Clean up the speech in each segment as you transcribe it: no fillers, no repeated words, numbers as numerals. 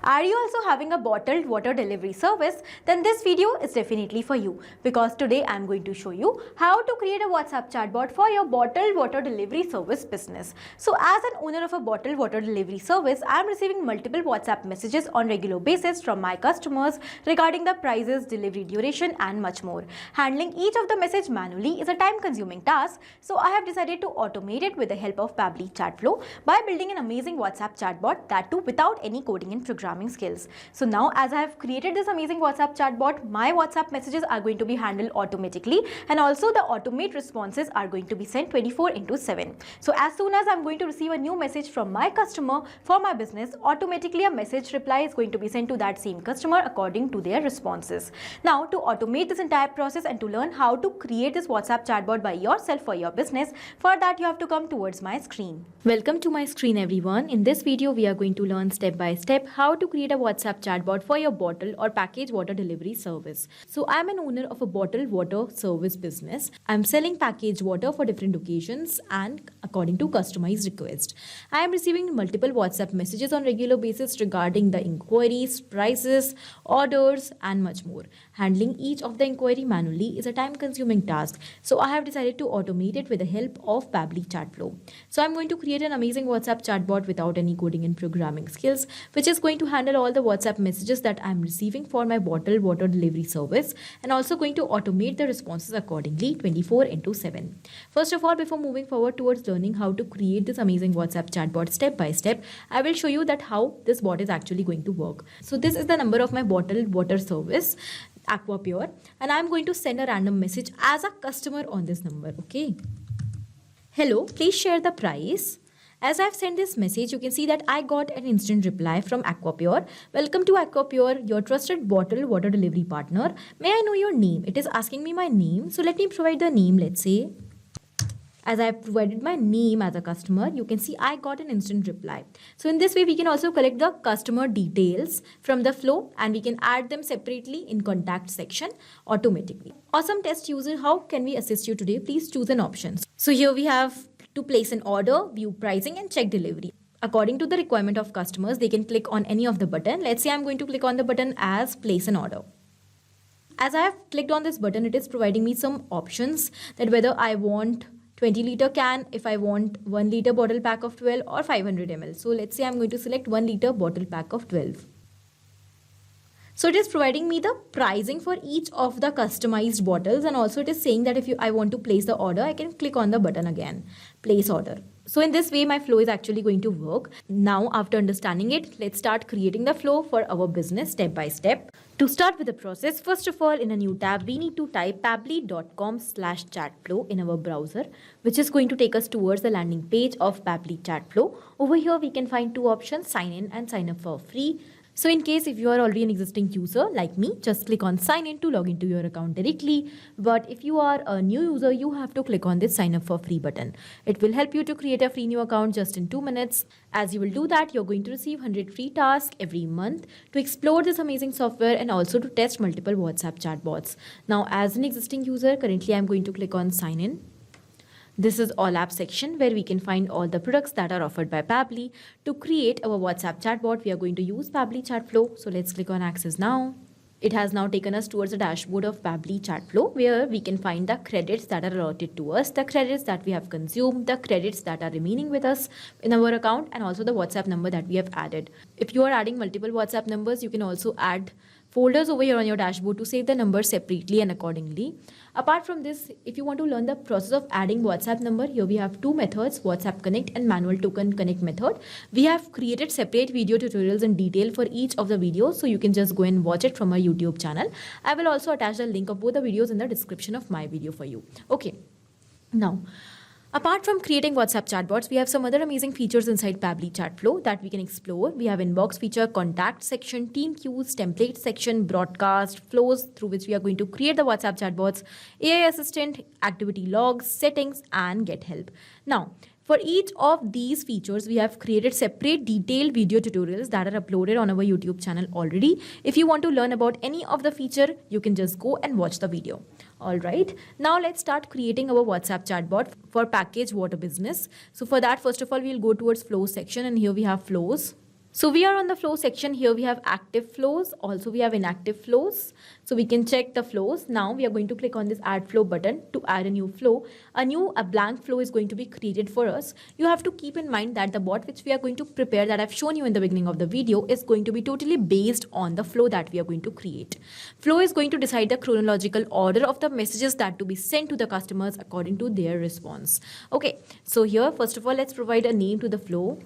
Are you also having a bottled water delivery service? Then this video is definitely for you, because today I am going to show you how to create a WhatsApp chatbot for your bottled water delivery service business. So as an owner of a bottled water delivery service, I am receiving multiple WhatsApp messages on regular basis from my customers regarding the prices, delivery duration and much more. Handling each of the message manually is a time-consuming task, so I have decided to automate it with the help of Pabbly Chatflow by building an amazing WhatsApp chatbot, that too without any coding and programming skills. So now as I have created this amazing WhatsApp chatbot, my WhatsApp messages are going to be handled automatically, and also the automate responses are going to be sent 24/7. So as soon as I'm going to receive a new message from my customer for my business, automatically a message reply is going to be sent to that same customer according to their responses. Now to automate this entire process and to learn how to create this WhatsApp chatbot by yourself for your business, for that you have to come towards my screen. Welcome to my screen everyone. In this video we are going to learn step by step how to create a WhatsApp chatbot for your bottle or package water delivery service. So I'm an owner of a bottled water service business. I'm selling packaged water for different occasions and according to customized request. I am receiving multiple WhatsApp messages on regular basis regarding the inquiries, prices, orders and much more. Handling each of the inquiry manually is a time-consuming task, so I have decided to automate it with the help of Pabbly Chatflow. So I'm going to create an amazing WhatsApp chatbot without any coding and programming skills, which is going to handle all the WhatsApp messages that I'm receiving for my bottled water delivery service, and also going to automate the responses accordingly 24/7. First of all, before moving forward towards learning how to create this amazing WhatsApp chatbot step by step, I will show you that how this bot is actually going to work. So this is the number of my bottled water service, Aquapure, and I'm going to send a random message as a customer on this number. Okay. Hello, please share the price. As I've sent this message, you can see that I got an instant reply from Aquapure. Welcome to Aquapure, your trusted bottled water delivery partner. May I know your name? It is asking me my name. So let me provide the name, let's say. As I provided my name as a customer, you can see I got an instant reply. So in this way, we can also collect the customer details from the flow and we can add them separately in contact section automatically. Awesome test user, how can we assist you today? Please choose an option. So here we have to place an order, view pricing and check delivery. According to the requirement of customers, they can click on any of the button. Let's say I'm going to click on the button as place an order. As I have clicked on this button, it is providing me some options that whether I want 20-liter can, if I want 1-liter bottle pack of 12 or 500 ml. So let's say I'm going to select 1-liter bottle pack of 12. So it is providing me the pricing for each of the customized bottles, and also it is saying that if I want to place the order, I can click on the button again, place order. So in this way, my flow is actually going to work. Now, after understanding it, let's start creating the flow for our business step by step. To start with the process, first of all, in a new tab, we need to type pabbly.com/chatflow in our browser, which is going to take us towards the landing page of Pabbly Chatflow. Over here, we can find two options, sign in and sign up for free. So in case if you are already an existing user like me, just click on sign in to log into your account directly. But if you are a new user, you have to click on this sign up for free button. It will help you to create a free new account just in 2 minutes. As you will do that, you're going to receive 100 free tasks every month to explore this amazing software and also to test multiple WhatsApp chatbots. Now, as an existing user, currently I'm going to click on sign in. This is all app section where we can find all the products that are offered by Pabbly. To create our WhatsApp chatbot, we are going to use Pabbly Chatflow. So let's click on access now. It has now taken us towards the dashboard of Pabbly Chatflow, where we can find the credits that are allotted to us, the credits that we have consumed, the credits that are remaining with us in our account, and also the WhatsApp number that we have added. If you are adding multiple WhatsApp numbers, you can also add folders over here on your dashboard to save the numbers separately and accordingly. Apart from this, if you want to learn the process of adding WhatsApp number, here we have two methods, WhatsApp Connect and Manual Token Connect method. We have created separate video tutorials in detail for each of the videos, so you can just go and watch it from our YouTube channel. I will also attach the link of both the videos in the description of my video for you. Okay. Now, apart from creating WhatsApp chatbots, we have some other amazing features inside Pabbly Chatflow that we can explore. We have inbox feature, contact section, team queues, template section, broadcast, flows through which we are going to create the WhatsApp chatbots, AI assistant, activity logs, settings, and get help. Now, for each of these features, we have created separate detailed video tutorials that are uploaded on our YouTube channel already. If you want to learn about any of the feature, you can just go and watch the video. All right, now let's start creating our WhatsApp chatbot for packaged water business. So for that, first of all, we'll go towards flows section, and here we have flows. So we are on the flow section. Here we have active flows. Also we have inactive flows. So we can check the flows. Now we are going to click on this add flow button to add a new flow. A blank flow is going to be created for us. You have to keep in mind that the bot which we are going to prepare, that I've shown you in the beginning of the video, is going to be totally based on the flow that we are going to create. Flow is going to decide the chronological order of the messages that to be sent to the customers according to their response. Okay, so here first of all, let's provide a name to the flow.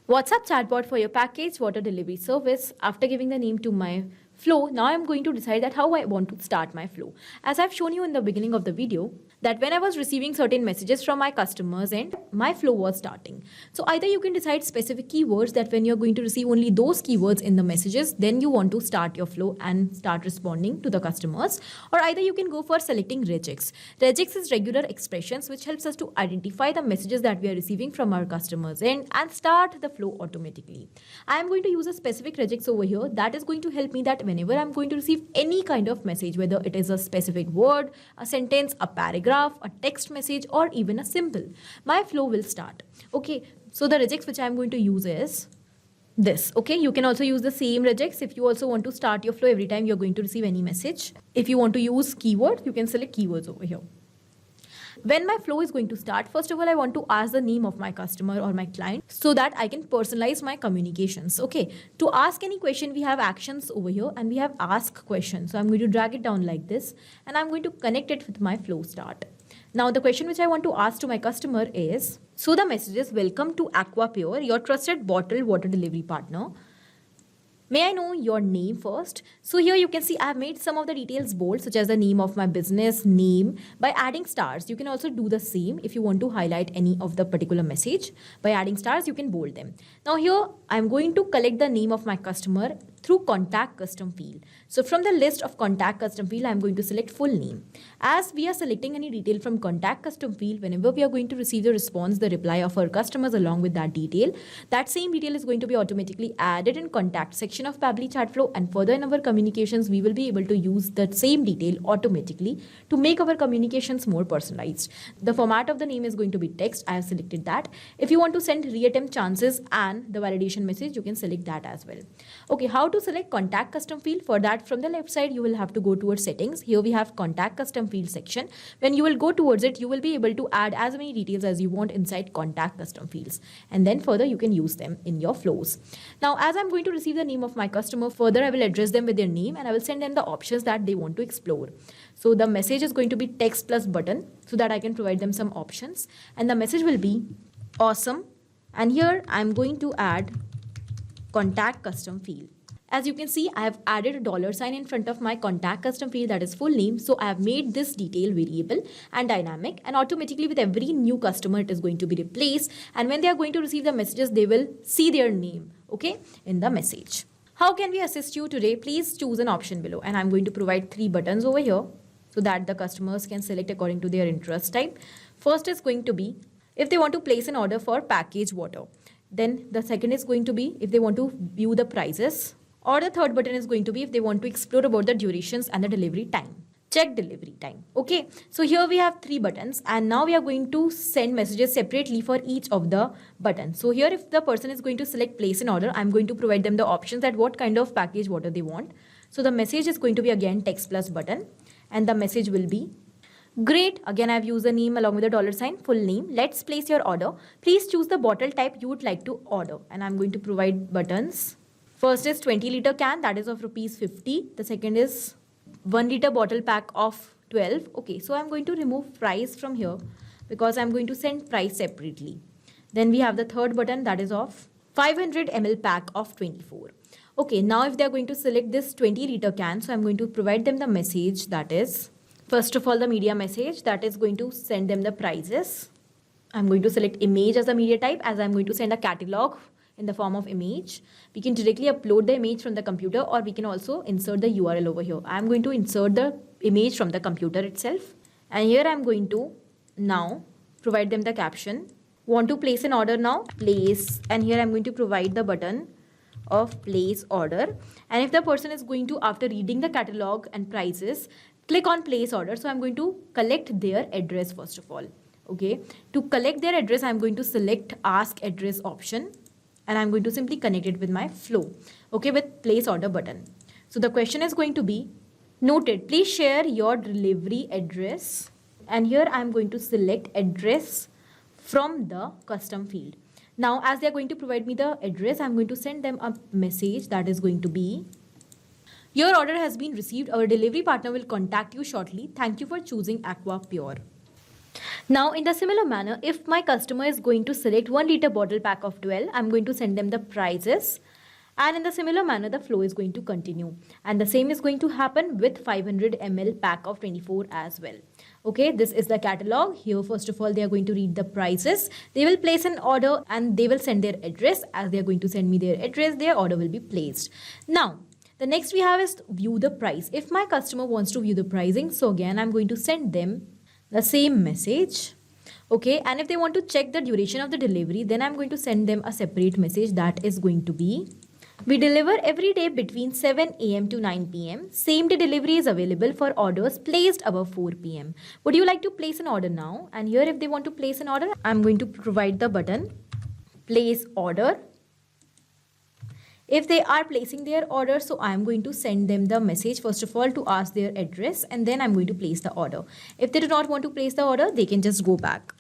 WhatsApp chatbot for your package water delivery service. After giving the name to my flow, now I'm going to decide that how I want to start my flow. As I've shown you in the beginning of the video, that when I was receiving certain messages from my customers and my flow was starting. So either you can decide specific keywords, that when you're going to receive only those keywords in the messages, then you want to start your flow and start responding to the customers. Or either you can go for selecting regex. Regex is regular expressions which helps us to identify the messages that we are receiving from our customers and start the flow automatically. I am going to use a specific regex over here that is going to help me that whenever I'm going to receive any kind of message, whether it is a specific word, a sentence, a paragraph, a text message, or even a symbol, my flow will start. Okay, so the regex which I'm going to use is this. Okay, you can also use the same regex if you also want to start your flow every time you're going to receive any message. If you want to use keywords, you can select keywords over here. When my flow is going to start, first of all, I want to ask the name of my customer or my client so that I can personalize my communications. Okay, to ask any question, we have actions over here and we have ask question. So I'm going to drag it down like this and I'm going to connect it with my flow start. Now the question which I want to ask to my customer is, so the message is, welcome to Aquapure, your trusted bottled water delivery partner. May I know your name first? So here you can see I have made some of the details bold, such as the name of my business, name. By adding stars, you can also do the same if you want to highlight any of the particular message. By adding stars, you can bold them. Now here, I'm going to collect the name of my customer through contact custom field. So from the list of contact custom field, I'm going to select full name. As we are selecting any detail from contact custom field, whenever we are going to receive the response, the reply of our customers along with that detail, that same detail is going to be automatically added in contact section of Pabbly Chatflow, and further in our communications, we will be able to use that same detail automatically to make our communications more personalized. The format of the name is going to be text. I have selected that. If you want to send reattempt chances and the validation message, you can select that as well. Okay, how to select contact custom field? For that, from the left side, you will have to go towards settings. Here we have contact custom field section. When you will go towards it, you will be able to add as many details as you want inside contact custom fields. And then further, you can use them in your flows. Now, as I'm going to receive the name of my customer, further I will address them with their name and I will send them the options that they want to explore. So the message is going to be text plus button so that I can provide them some options. And the message will be awesome. And here I'm going to add contact custom field. As you can see, I have added a $sign in front of my contact custom field, that is full name. So I have made this detail variable and dynamic, and automatically with every new customer, it is going to be replaced. And when they are going to receive the messages, they will see their name, okay, in the message. How can we assist you today? Please choose an option below. And I'm going to provide 3 buttons over here so that the customers can select according to their interest type. First is going to be if they want to place an order for packaged water. Then the second is going to be if they want to view the prices. Or the third button is going to be if they want to explore about the durations and the delivery time. Check delivery time. Okay, so here we have 3 buttons and now we are going to send messages separately for each of the buttons. So here if the person is going to select place an order, I'm going to provide them the options that what kind of package water they want. So the message is going to be again text plus button and the message will be great. Again, I've used the name along with the $sign, full name. Let's place your order. Please choose the bottle type you would like to order and I'm going to provide buttons. First is 20 liter can, that is of ₹50. The second is 1 liter bottle pack of 12. Okay, so I'm going to remove price from here because I'm going to send price separately. Then we have the third button that is of 500 ml pack of 24. Okay, now if they are going to select this 20 liter can, so I'm going to provide them the message that is, first of all, the media message that is going to send them the prices. I'm going to select image as a media type as I'm going to send a catalog in the form of image. We can directly upload the image from the computer or we can also insert the URL over here. I'm going to insert the image from the computer itself. And here I'm going to now provide them the caption. Want to place an order now? Place. And here I'm going to provide the button of place order. And if the person is going to, after reading the catalog and prices, click on place order. So I'm going to collect their address first of all. Okay. To collect their address, I'm going to select ask address option. and I'm going to simply connect it with my flow, okay, with place order button. So the question is going to be, noted, please share your delivery address, and here I'm going to select address from the custom field. Now as they are going to provide me the address, I'm going to send them a message that is going to be, your order has been received. Our delivery partner will contact you shortly. Thank you for choosing Aqua Pure. Now in the similar manner, if my customer is going to select 1 liter bottle pack of 12, I'm going to send them the prices. And in the similar manner, the flow is going to continue. And the same is going to happen with 500 ml pack of 24 as well. Okay, this is the catalog. Here, first of all, they are going to read the prices. They will place an order and they will send their address. As they are going to send me their address, their order will be placed. Now, the next we have is view the price. If my customer wants to view the pricing, so again, I'm going to send them the same message. Okay, and if they want to check the duration of the delivery, then I'm going to send them a separate message that is going to be, we deliver every day between 7 a.m. to 9 p.m. Same day delivery is available for orders placed above 4 p.m. Would you like to place an order now? And here if they want to place an order, I'm going to provide the button place order. If they are placing their order, so I'm going to send them the message first of all to ask their address, and then I'm going to place the order. If they do not want to place the order, they can just go back.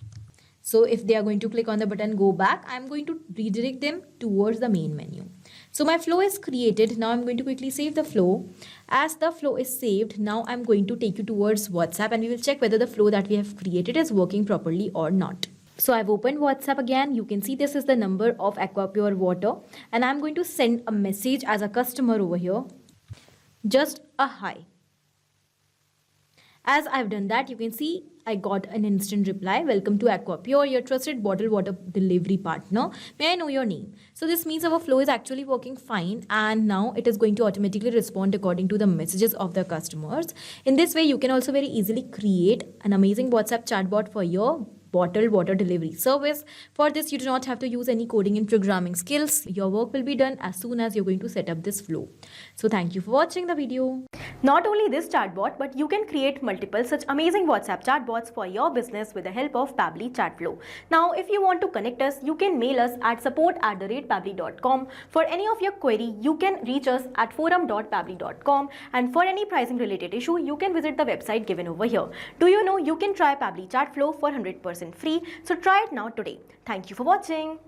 So if they are going to click on the button go back, I'm going to redirect them towards the main menu. So my flow is created. Now I'm going to quickly save the flow. As the flow is saved, now I'm going to take you towards WhatsApp and we will check whether the flow that we have created is working properly or not. So I've opened WhatsApp again. You can see this is the number of Aqua Pure water and I'm going to send a message as a customer over here. Just a hi. As I've done that, you can see I got an instant reply. Welcome to Aqua Pure, your trusted bottled water delivery partner. May I know your name? So this means our flow is actually working fine and now it is going to automatically respond according to the messages of the customers. In this way, you can also very easily create an amazing WhatsApp chatbot for your bottled water delivery service. For this, you do not have to use any coding and programming skills. Your work will be done as soon as you're going to set up this flow. So thank you for watching the video. Not only this chatbot, but you can create multiple such amazing WhatsApp chatbots for your business with the help of Pabbly Chatflow. Now, if you want to connect us, you can mail us at support@pabbly.com. For any of your query, you can reach us at forum.pabbly.com. And for any pricing related issue, you can visit the website given over here. Do you know you can try Pabbly Chatflow for 100% free? So try it now today. Thank you for watching.